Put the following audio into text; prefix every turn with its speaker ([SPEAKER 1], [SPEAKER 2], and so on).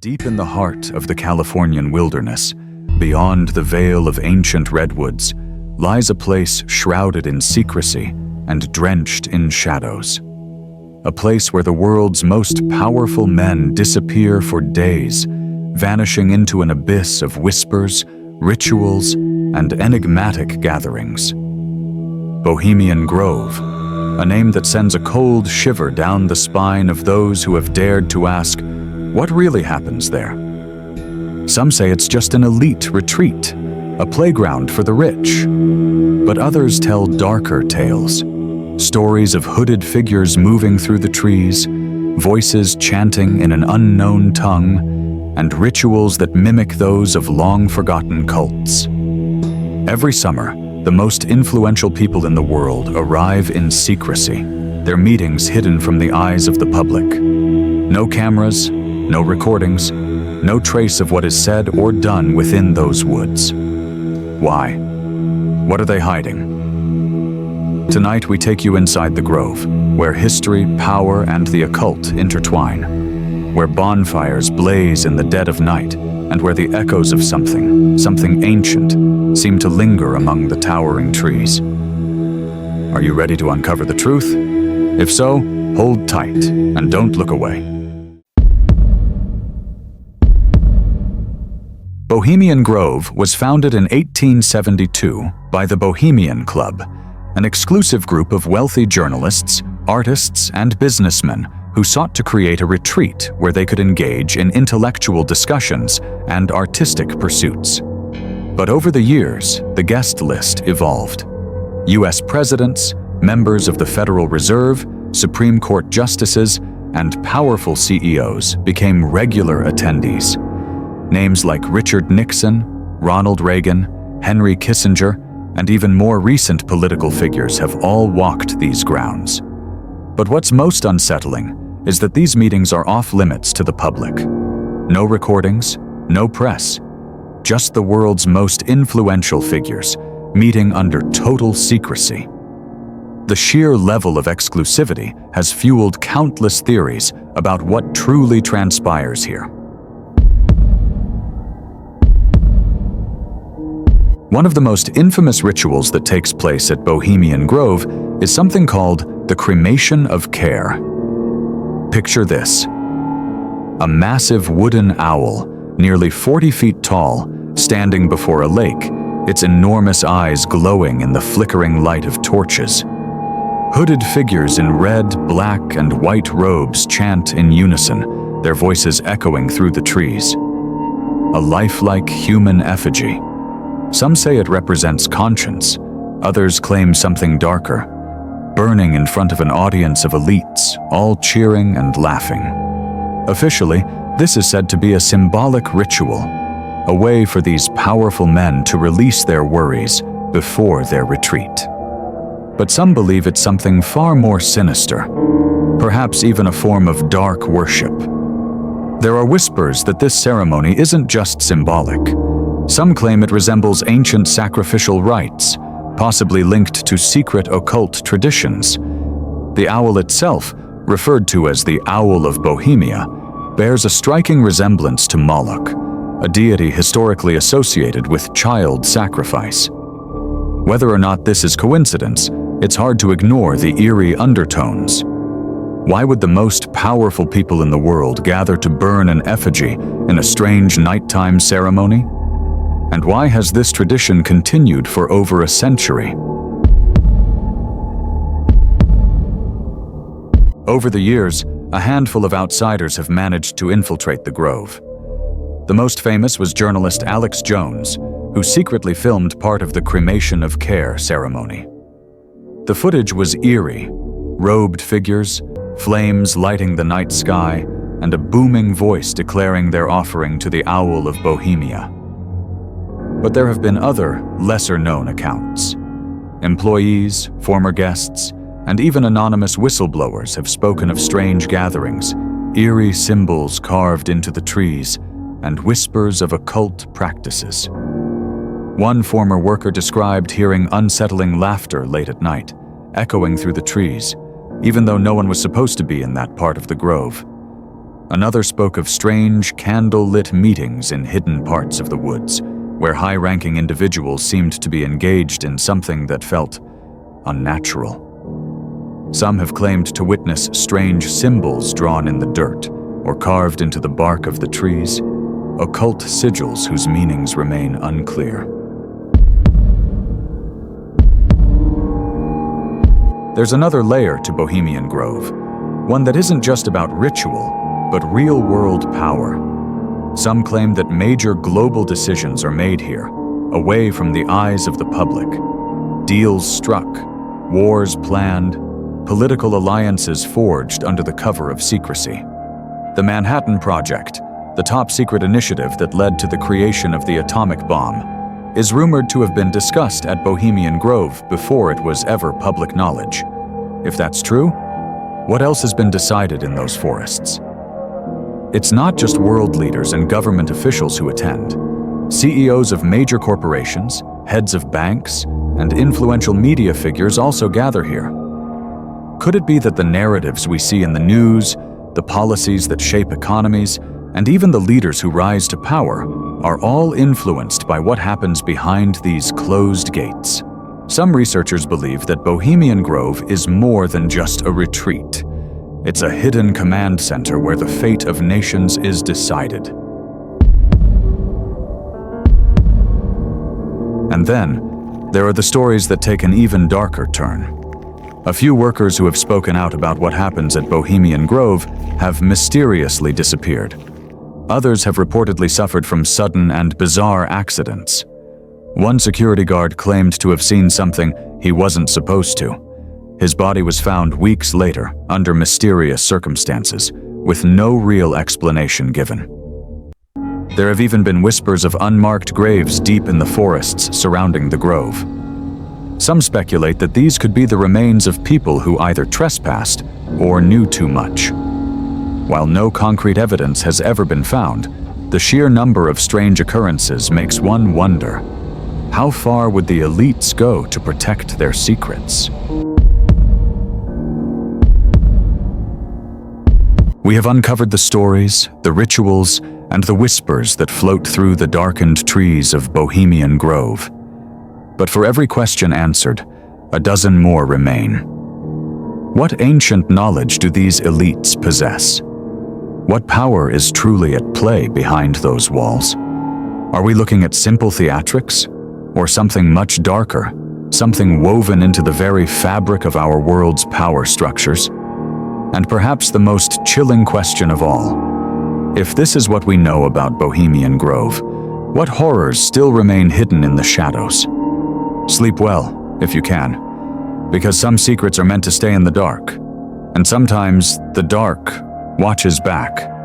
[SPEAKER 1] Deep in the heart of the Californian wilderness, beyond the veil of ancient redwoods, lies a place shrouded in secrecy and drenched in shadows. A place where the world's most powerful men disappear for days, vanishing into an abyss of whispers, rituals, and enigmatic gatherings. Bohemian Grove, a name that sends a cold shiver down the spine of those who have dared to ask, what really happens there? Some say it's just an elite retreat, a playground for the rich. But others tell darker tales, stories of hooded figures moving through the trees, voices chanting in an unknown tongue, and rituals that mimic those of long-forgotten cults. Every summer, the most influential people in the world arrive in secrecy, their meetings hidden from the eyes of the public. No cameras, no recordings, no trace of what is said or done within those woods. Why? What are they hiding? Tonight we take you inside the Grove, where history, power, and the occult intertwine, where bonfires blaze in the dead of night, and where the echoes of something ancient, seem to linger among the towering trees. Are you ready to uncover the truth? If so, hold tight and don't look away. Bohemian Grove was founded in 1872 by the Bohemian Club, an exclusive group of wealthy journalists, artists, and businessmen who sought to create a retreat where they could engage in intellectual discussions and artistic pursuits. But over the years, the guest list evolved. U.S. presidents, members of the Federal Reserve, Supreme Court justices, and powerful CEOs became regular attendees. Names like Richard Nixon, Ronald Reagan, Henry Kissinger, and even more recent political figures have all walked these grounds. But what's most unsettling is that these meetings are off-limits to the public. No recordings, no press, just the world's most influential figures meeting under total secrecy. The sheer level of exclusivity has fueled countless theories about what truly transpires here. One of the most infamous rituals that takes place at Bohemian Grove is something called the cremation of care. Picture this: a massive wooden owl, nearly 40 feet tall, standing before a lake, its enormous eyes glowing in the flickering light of torches. Hooded figures in red, black, and white robes chant in unison, their voices echoing through the trees. A lifelike human effigy. Some say it represents conscience, others claim something darker, burning in front of an audience of elites, all cheering and laughing. Officially, this is said to be a symbolic ritual, a way for these powerful men to release their worries before their retreat. But some believe it's something far more sinister, perhaps even a form of dark worship. There are whispers that this ceremony isn't just symbolic. Some claim it resembles ancient sacrificial rites, possibly linked to secret occult traditions. The owl itself, referred to as the Owl of Bohemia, bears a striking resemblance to Moloch, a deity historically associated with child sacrifice. Whether or not this is coincidence, it's hard to ignore the eerie undertones. Why would the most powerful people in the world gather to burn an effigy in a strange nighttime ceremony? And why has this tradition continued for over a century? Over the years, a handful of outsiders have managed to infiltrate the Grove. The most famous was journalist Alex Jones, who secretly filmed part of the cremation of care ceremony. The footage was eerie, robed figures, flames lighting the night sky, and a booming voice declaring their offering to the Owl of Bohemia. But there have been other, lesser-known accounts. Employees, former guests, and even anonymous whistleblowers have spoken of strange gatherings, eerie symbols carved into the trees, and whispers of occult practices. One former worker described hearing unsettling laughter late at night, echoing through the trees, even though no one was supposed to be in that part of the Grove. Another spoke of strange, candle-lit meetings in hidden parts of the woods, where high-ranking individuals seemed to be engaged in something that felt unnatural. Some have claimed to witness strange symbols drawn in the dirt or carved into the bark of the trees, occult sigils whose meanings remain unclear. There's another layer to Bohemian Grove, one that isn't just about ritual, but real-world power. Some claim that major global decisions are made here, away from the eyes of the public. Deals struck, wars planned, political alliances forged under the cover of secrecy. The Manhattan Project, the top-secret initiative that led to the creation of the atomic bomb, is rumored to have been discussed at Bohemian Grove before it was ever public knowledge. If that's true, what else has been decided in those forests? It's not just world leaders and government officials who attend. CEOs of major corporations, heads of banks, and influential media figures also gather here. Could it be that the narratives we see in the news, the policies that shape economies, and even the leaders who rise to power are all influenced by what happens behind these closed gates? Some researchers believe that Bohemian Grove is more than just a retreat. It's a hidden command center where the fate of nations is decided. And then, there are the stories that take an even darker turn. A few workers who have spoken out about what happens at Bohemian Grove have mysteriously disappeared. Others have reportedly suffered from sudden and bizarre accidents. One security guard claimed to have seen something he wasn't supposed to. His body was found weeks later, under mysterious circumstances, with no real explanation given. There have even been whispers of unmarked graves deep in the forests surrounding the grove. Some speculate that these could be the remains of people who either trespassed or knew too much. While no concrete evidence has ever been found, the sheer number of strange occurrences makes one wonder, how far would the elites go to protect their secrets? We have uncovered the stories, the rituals, and the whispers that float through the darkened trees of Bohemian Grove. But for every question answered, a dozen more remain. What ancient knowledge do these elites possess? What power is truly at play behind those walls? Are we looking at simple theatrics, or something much darker, something woven into the very fabric of our world's power structures? And perhaps the most chilling question of all, if this is what we know about Bohemian Grove, what horrors still remain hidden in the shadows? Sleep well, if you can, because some secrets are meant to stay in the dark, and sometimes the dark watches back.